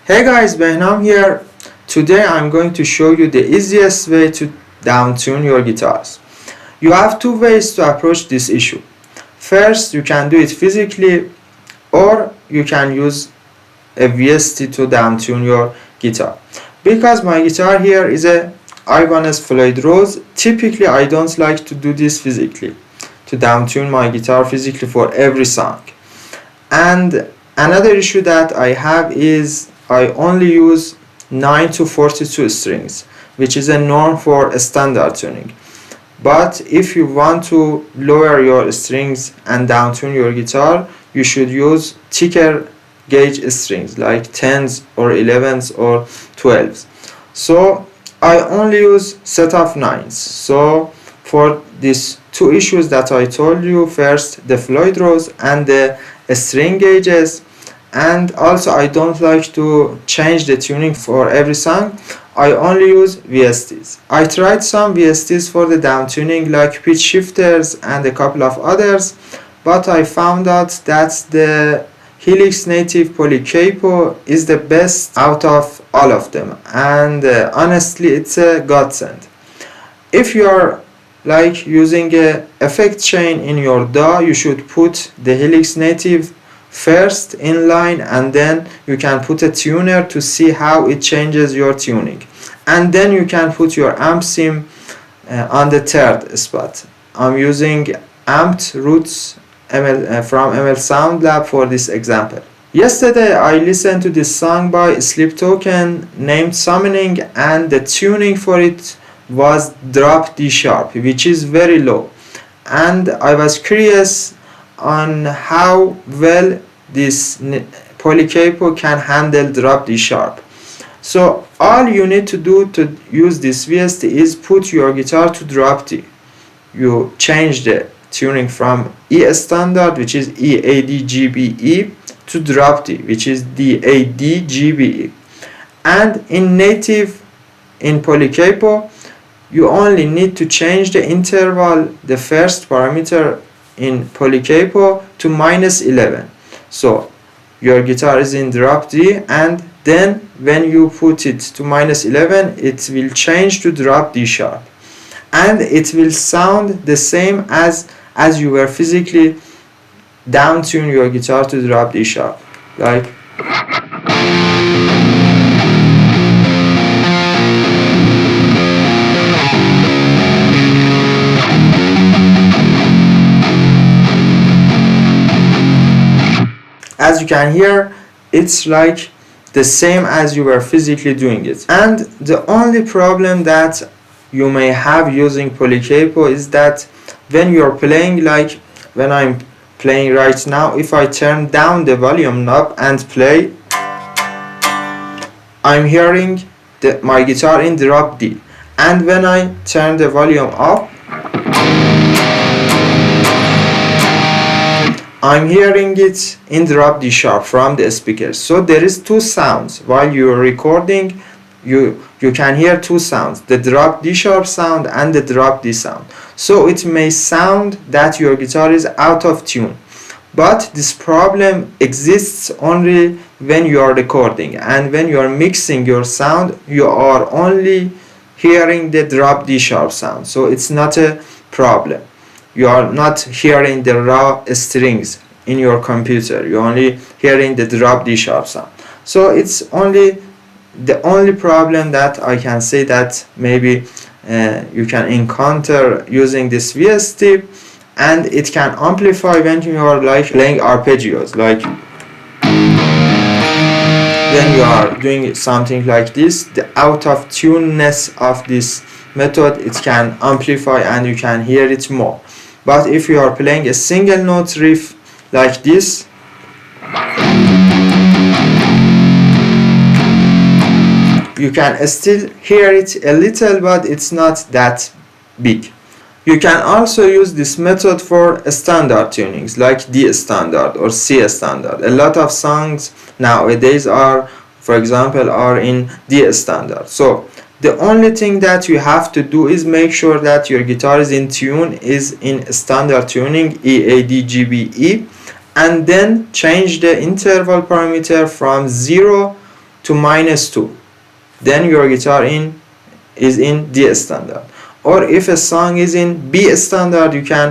Hey guys, Behnam here. Today I'm going to show you the easiest way to downtune your guitars. You have two ways to approach this issue. First, you can do it physically, or you can use a VST to downtune your guitar. Because my guitar here is a Ibanez Floyd Rose, typically I don't like to do this physically, to downtune my guitar physically for every song. And another issue that I have is I only use 9 to 42 strings, which is a norm for standard tuning. But if you want to lower your strings and downtune your guitar, you should use thicker gauge strings like 10s or 11s or 12s. So I only use set of 9s. So for these two issues that I told you, first the Floyd Rose and the string gauges, and also I don't like to change the tuning for every song, I only use VSTs. I tried some VSTs for the downtuning like pitch shifters and a couple of others, but I found out that the Helix Native Poly Capo is the best out of all of them, and honestly it's a godsend. If you are like using a effect chain in your DAW, you should put the Helix Native first in line, and then you can put a tuner to see how it changes your tuning, and then you can put your amp sim on the third spot. I'm using amped roots from ML Sound Lab for this example. Yesterday I listened to this song by Sleep Token named Summoning, and the tuning for it was drop D sharp, which is very low, and I was curious on how well this Poly Capo can handle drop D sharp. So all you need to do to use this VST is put your guitar to drop D. You change the tuning from E standard, which is E A D G B E, to drop D, which is D A D G B E. And in Poly Capo, you only need to change the interval, the first parameter in Poly Capo, to -11. So your guitar is in drop D, and then when you put it to -11, it will change to drop D sharp, and it will sound the same as you were physically downtune your guitar to drop D sharp, like. As you can hear, it's like the same as you were physically doing it. And the only problem that you may have using Poly Capo is that when you're playing, like when I'm playing right now, if I turn down the volume knob and play, I'm hearing my guitar in drop D. And when I turn the volume up, I'm hearing it in drop D sharp from the speakers. So there is two sounds. While you're recording, you can hear two sounds, the drop D sharp sound and the drop D sound. So it may sound that your guitar is out of tune, but this problem exists only when you are recording, and when you are mixing your sound, you are only hearing the drop D sharp sound. So it's not a problem. You are not hearing the raw strings in your computer, you're only hearing the drop D sharp sound. So it's only the only problem that I can say that maybe you can encounter using this VST, and it can amplify when you are like playing arpeggios, like when you are doing something like this, the out of tuneness of this method, it can amplify and you can hear it more. But if you are playing a single note riff like this, you can still hear it a little, but it's not that big. You can also use this method for standard tunings like D standard or C standard. A lot of songs nowadays are, for example, are in D standard. So the only thing that you have to do is make sure that your guitar is in tune, is in standard tuning, E, A, D, G, B, E, and then change the interval parameter from 0 to -2. Then your guitar is in D standard. Or if a song is in B standard, you can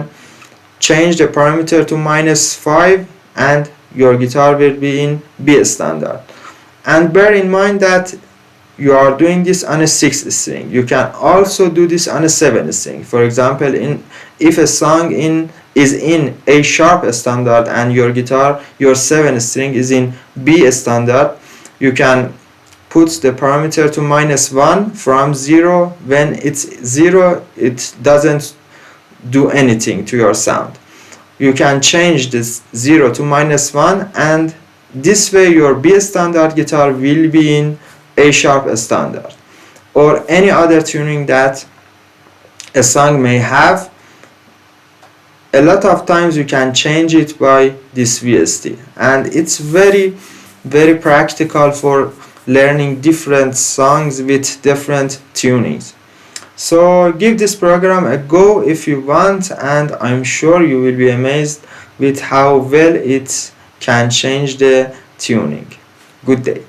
change the parameter to -5 and your guitar will be in B standard. And bear in mind that you are doing this on a 6th string. You can also do this on a 7th string. For example, if a song is in A sharp standard and your guitar, your 7th string is in B standard, you can put the parameter to -1 from 0. When it's 0, it doesn't do anything to your sound. You can change this 0 to -1, and this way your B standard guitar will be in A sharp standard or any other tuning that a song may have. A lot of times you can change it by this VST, and it's very practical for learning different songs with different tunings. So give this program a go if you want, and I'm sure you will be amazed with how well it can change the tuning. Good day.